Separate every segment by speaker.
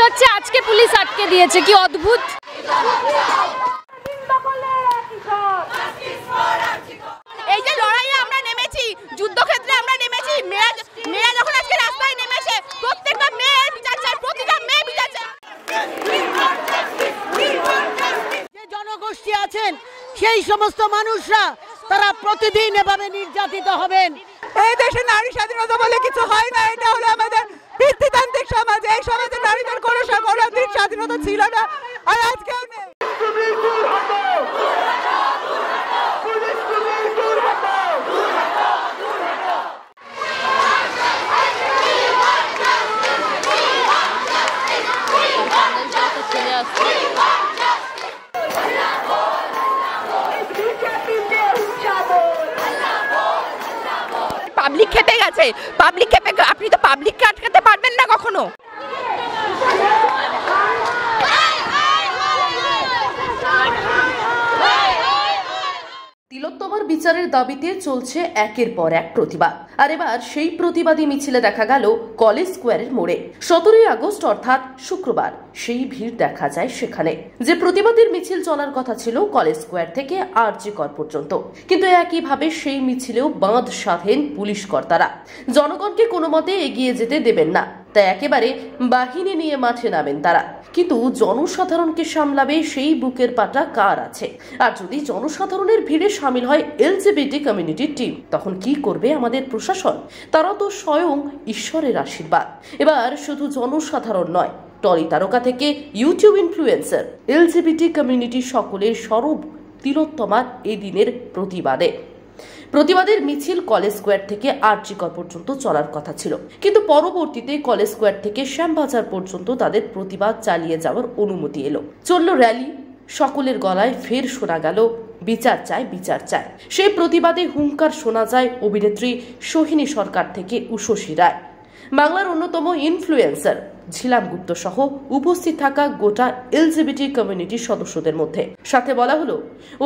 Speaker 1: হচ্ছে আজকে পুলিশ আটকে দিয়েছে, কি অদ্ভুত।
Speaker 2: এই যে লড়াইয়ে আমরা নেমেছি, যুদ্ধক্ষেত্রে আমরা নেমেছি, মেয়েরা যখন আজকে রাস্তায় নেমেছে, প্রত্যেকটা মেয়ের বিচার চাই, প্রতিটা মেয়ে বিচার চাই।
Speaker 3: যে জনগোষ্ঠী আছেন সেই সমস্ত মানুষরা তারা প্রতিদিন এভাবে নির্যাতিত হবেন।
Speaker 4: এই দেশে নারী স্বাধীনতা বলে কিছু হয় না, এটা হলো আমাদের পিতৃতান্ত্রিক সমাজ। এই সমাজে নারীদের কোনো স্বাধীনতা ছিল না, আর আজকেও নেই।
Speaker 2: পাবলিক খেপে গেছে, পাবলিক খেপে, আপনি তো পাবলিককে আটকাতে পারবেন না কখনো।
Speaker 5: তিলোত্তমার বিচারের দাবিতে চলছে একের পর এক প্রতিবাদ। আর এবার সেই প্রতিবাদী মিছিলে দেখা গেল কলেজ স্কোয়ারের মোড়ে। 17 আগস্ট অর্থাৎ শুক্রবার সেই ভিড় দেখা যায় সেখানে। যে প্রতিবাদের মিছিল চলার কথা ছিল কলেজ স্কোয়ার থেকে আরজি কর পর্যন্ত, কিন্তু একইভাবে সেই মিছিলেও বাঁধ সাধেন পুলিশ কর্তারা। জনগণকে কোনো মতে এগিয়ে যেতে দেবেন না, তাই একেবারে বাহিনী নিয়ে মাঠে নামেন তারা। কিন্তু জনসাধারণকে সামলাবে সেই বুকের পাটা কার আছে? আর যদি জনসাধারণের ভিড়ে সামিল হয় এলজিবিটি কমিউনিটির টিম, তখন কি করবে আমাদের প্রশাসন? তারা তো স্বয়ং ঈশ্বরের আশীর্বাদ। এবার শুধু জনসাধারণ নয়, টলি তারকা থেকে ইউটিউব ইনফ্লুয়েন্সার, এলজিবিটি কমিউনিটি সকলের স্বরূপ তিলোত্তমার এদিনের প্রতিবাদের মিছিল কলেজ স্কোয়ার থেকে আরজি কর পর্যন্ত চলার কথা ছিল, কিন্তু পরবর্তীতে কলেজ স্কোয়ার থেকে শ্যামবাজার পর্যন্ত তাদের প্রতিবাদ চালিয়ে যাওয়ার অনুমতি এলো। চলল র্যালি, সকলের গলায় ফের শোনা গেল বিচার চাই, বিচার চাই। সেই প্রতিবাদে হুঙ্কার শোনা যায় অভিনেত্রী সোহিনী সরকার থেকে উষসী রায়, বাংলার অন্যতম ইনফ্লুয়েন্সার ঝিলাম গুপ্ত সহ উপস্থিত থাকা গোটা এলজিবিটি কমিউনিটির সদস্যদের মধ্যে। সাথে বলা হলো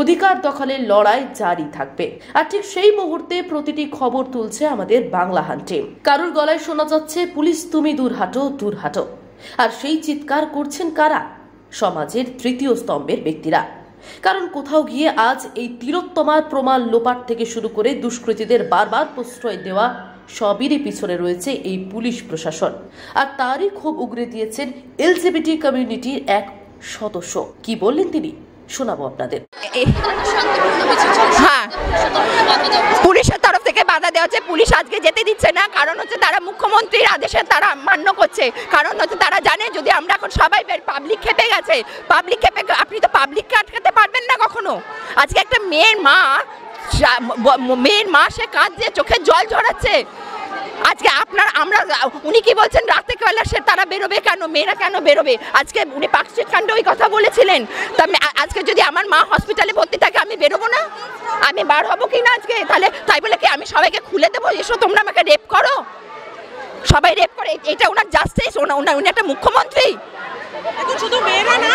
Speaker 5: অধিকার দখলের লড়াই জারি থাকবে। আর ঠিক সেই মুহূর্তে প্রতিটি খবর তুলছে আমাদের বাংলাহান টিম। কারোর গলায় শোনা যাচ্ছে পুলিশ তুমি দূর হাঁটো, দূর হাঁটো। আর সেই চিৎকার করছেন কারা? সমাজের তৃতীয় স্তম্ভের ব্যক্তিরা। কারণ কোথাও গিয়ে আজ এই তিলোত্তমার প্রমাণ লোপাট থেকে শুরু করে দুষ্কৃতীদের বারবার প্রশ্রয় দেওয়া সবেরই পিছনে রয়েছে এই পুলিশ প্রশাসন। আর তারই ক্ষোভ উগরে দিয়েছেন এলজিবিটি কমিউনিটির এক সদস্য। কি বললেন তিনি, শোনাবো আপনাদের।
Speaker 2: হ্যাঁ, পুলিশের তরফ থেকে বাধা দেওয়া হচ্ছে, পুলিশ আজকে যেতে দিচ্ছে না। কারণ হচ্ছে তারা মুখ্যমন্ত্রীর আদেশে তারা মান্য করছে। কারণ হচ্ছে তারা জানে যদি আমরা এখন সবাই পাবলিক খেপে গেছে, পাবলিক খেপে, আপনি তো পাবলিককে আটকাতে পারবেন না কখনো। আজকে একটা মেয়ের মা সে কাঁদছে, চোখে জল ঝরাচ্ছে। আজকে উনি কি বলছেন রাতে বেলা তারা বেরোবে কেন, মেয়েরা কেন বেরোবে? আজকে উনি পার্কস্ট্রিট কাণ্ডে ওই কথা বলেছিলেন। তা আজকে যদি আমার মা হসপিটালে ভর্তি থাকে আমি বেরোবো না? আমি বার হবো কি না আজকে? তাহলে তাই বলে কি আমি সবাইকে খুলে দেবো এসো তোমরা আমাকে রেপ করো? সবাই রেপ করে, এটা ওনার জাস্টিস? উনি একটা মুখ্যমন্ত্রী।
Speaker 4: শুধু মেয়েরা না,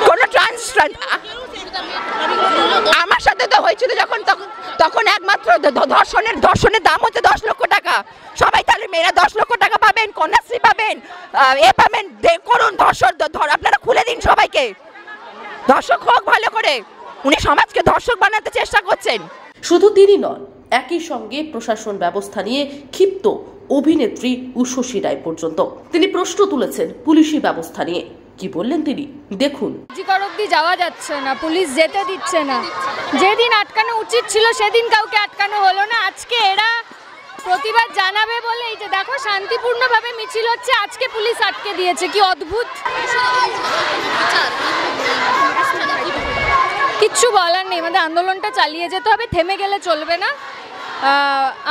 Speaker 2: কোনো আমার সাথে তো হয়েছিল যখন, তখন একমাত্র ধর্ষণের দাম হচ্ছে 10 লক্ষ টাকা। সবাই তাহলে মেয়েরা 10 লক্ষ টাকা পাবেন, কন্যাশ্রী পাবেন, পাবেন। করুন আপনারা খুলে দিন সবাইকে। ধর্ষক হোক ভালো করে, উনি সমাজকে ধর্ষক বানাতে চেষ্টা করছেন।
Speaker 5: শুধু তিনি নন, একই সঙ্গে প্রশাসন ব্যবস্থা নিয়ে ক্ষিপ্ত অভিনেত্রী উষসী রায় পর্যন্ত। তিনি প্রশ্ন তুলেছেন পুলিশি ব্যবস্থা নিয়ে। কি বললেন তিনি, দেখুন।
Speaker 1: অবধি যাওয়া যাচ্ছে না, পুলিশ যেতে দিচ্ছে না। যেদিন আটকানো উচিত ছিল সেদিন কাউকে আটকানো হলো না। আজকে এরা প্রতিবাদ জানাবে বলে এই যে দেখো শান্তিপূর্ণভাবে মিছিল হচ্ছে, আজকে পুলিশ আটকে দিয়েছে, কি অদ্ভুত। কিচ্ছু বলার নেই, আমাদের আন্দোলনটা চালিয়ে যেতে হবে, থেমে গেলে চলবে না।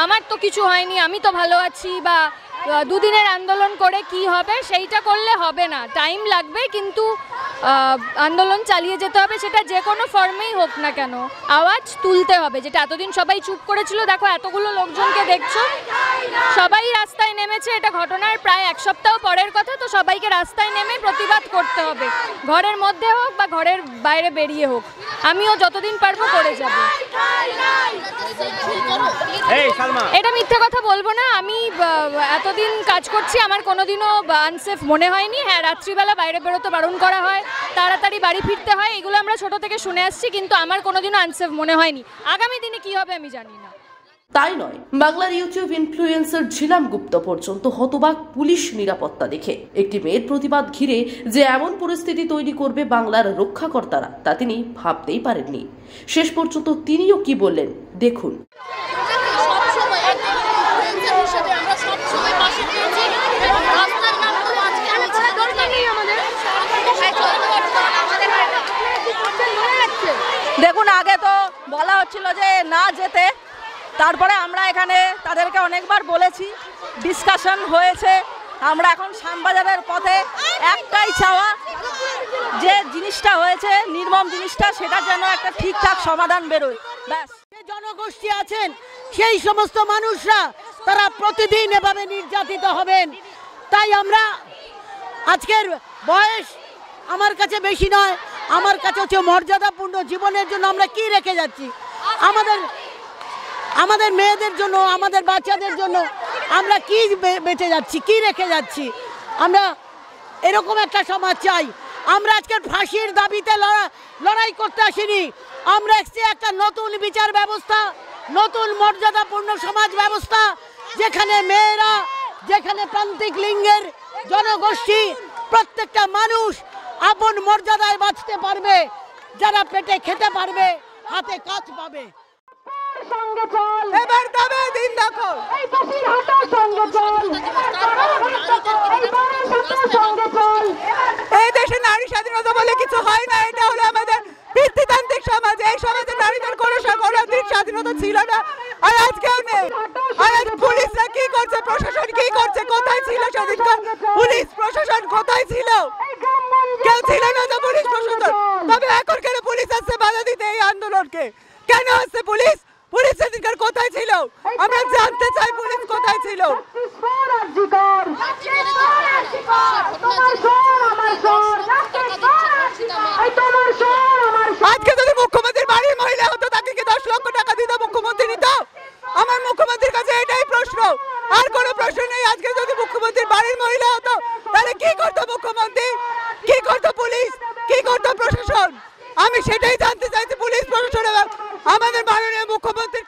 Speaker 1: আমার তো কিছু হয়নি, আমি তো ভালো আছি, বা দুদিনের আন্দোলন করে কি হবে সেইটা করলে হবে না, টাইম লাগবে। কিন্তু আন্দোলন চালিয়ে যেতে হবে, সেটা যে কোনো ফর্মেই হোক না কেন আওয়াজ তুলতে হবে। যেটা এতদিন সবাই চুপ করেছিল, দেখো এতগুলো লোকজনকে দেখছো সবাই রাস্তায় নেমেছে, এটা ঘটনার প্রায় এক সপ্তাহ পরের কথা, তো সবাইকে রাস্তায় নেমে প্রতিবাদ করতে হবে, ঘরের মধ্যে হোক বা ঘরের বাইরে বেরিয়ে হোক। আমিও যতদিন পারবো করে যাব। এটা মিথ্যে কথা বলবো না, আমি এতদিন কাজ করছি, আমার কোনোদিনও আনসেফ মনে হয়নি। হ্যাঁ, রাত্রিবেলা বাইরে বেরোতে বারণ করা হয়, তাড়াতাড়ি বাড়ি ফিরতে হয়, এগুলো আমরা ছোট থেকে শুনে আসছি, কিন্তু আমার কোনোদিনও আনসেফ মনে হয়নি। আগামী দিনে কি হবে আমি জানি না।
Speaker 5: তাই নয়, বাংলার ইউটিউব ইনফ্লুয়েন্সার ঝিলাম গুপ্ত পর্যন্ত হতবাক পুলিশ নিরাপত্তা দেখে। একটি মেয়ের প্রতিবাদ ঘিরে যে এমন পরিস্থিতি তৈরি করবে বাংলার রক্ষাকর্তারা, তা তিনি ভাবতেই পারেননি। শেষ পর্যন্ত তিনিও কি বললেন দেখুন।
Speaker 6: দেখুন, আগে তো বলা হচ্ছিল যে না যেতে, তারপরে আমরা এখানে তাদেরকে অনেকবার বলেছি, ডিসকাশন হয়েছে। আমরা এখন শ্যামবাজারের পথে একটাই চাওয়া, যে জিনিসটা হয়েছে নির্মম জিনিসটা, সেটার যেন একটা ঠিকঠাক সমাধান বেরোয়, ব্যাস।
Speaker 3: যে জনগোষ্ঠী আছেন সেই সমস্ত মানুষরা তারা প্রতিদিন এভাবে নির্যাতিত হবেন। তাই আমরা আজকের বয়স আমার কাছে বেশি নয়, আমার কাছে হচ্ছে মর্যাদাপূর্ণ জীবনের জন্য আমরা কি রেখে যাচ্ছি, আমাদের মেয়েদের জন্য, আমাদের বাচ্চাদের জন্য আমরা কি বেঁচে যাচ্ছি, কি রেখে যাচ্ছি। আমরা এরকম একটা সমাজ চাই। আমরা আজকের ফাঁসির দাবিতে লড়াই করতে আসিনি, আমরা এসেছি একটা নতুন বিচার ব্যবস্থা, নতুন মর্যাদাপূর্ণ সমাজ ব্যবস্থা, যেখানে মেয়েরা, যেখানে প্রান্তিক লিঙ্গের জনগোষ্ঠী, প্রত্যেকটা মানুষ আপন মর্যাদায় বাঁচতে পারবে, যারা পেটে খেতে পারবে, হাতে কাজ পাবে।
Speaker 4: এবার দাবে দিন দেখো, এই দেশে নারী স্বাধীনতা বলে কিছু হয় না। এটা হলো আমাদের পিতৃতান্ত্রিক সমাজ। এই সমাজে নারীদের কোনো স্বাধীনতা ছিল না, আর আজকেও নেই। আর আজ পুলিশরা কি করছে, প্রশাসন কি করছে, কোথায় ছিল সেদিনকার পুলিশ প্রশাসন, কোথায় ছিল? কেউ ছিল না তো পুলিশ প্রশাসন। তবে এখন কেন পুলিশ আসছে বাধা দিতে এই আন্দোলনকে? কেন আসছে পুলিশ? পুলিশ সেদিনকার কোথায় ছিল? আমরা জানতে চাই পুলিশ কোথায় ছিল। আজকে যদি মুখ্যমন্ত্রীর বাড়ির মহিলা হতো, তাকে কি 10 লক্ষ টাকা দিত মুখ্যমন্ত্রী নিত? আমার মুখ্যমন্ত্রীর কাছে এটাই প্রশ্ন, আর কোনো প্রশ্ন নেই। আজকে যদি মুখ্যমন্ত্রীর বাড়ির মহিলা হতো, তাহলে কি করতো মুখ্যমন্ত্রী, কি করতো পুলিশ, কি করতো প্রশাসন? আমি সেটাই জানতে চাইছি। পুলিশ প্রশাসন এবং আমাদের মাননীয় মুখ্যমন্ত্রী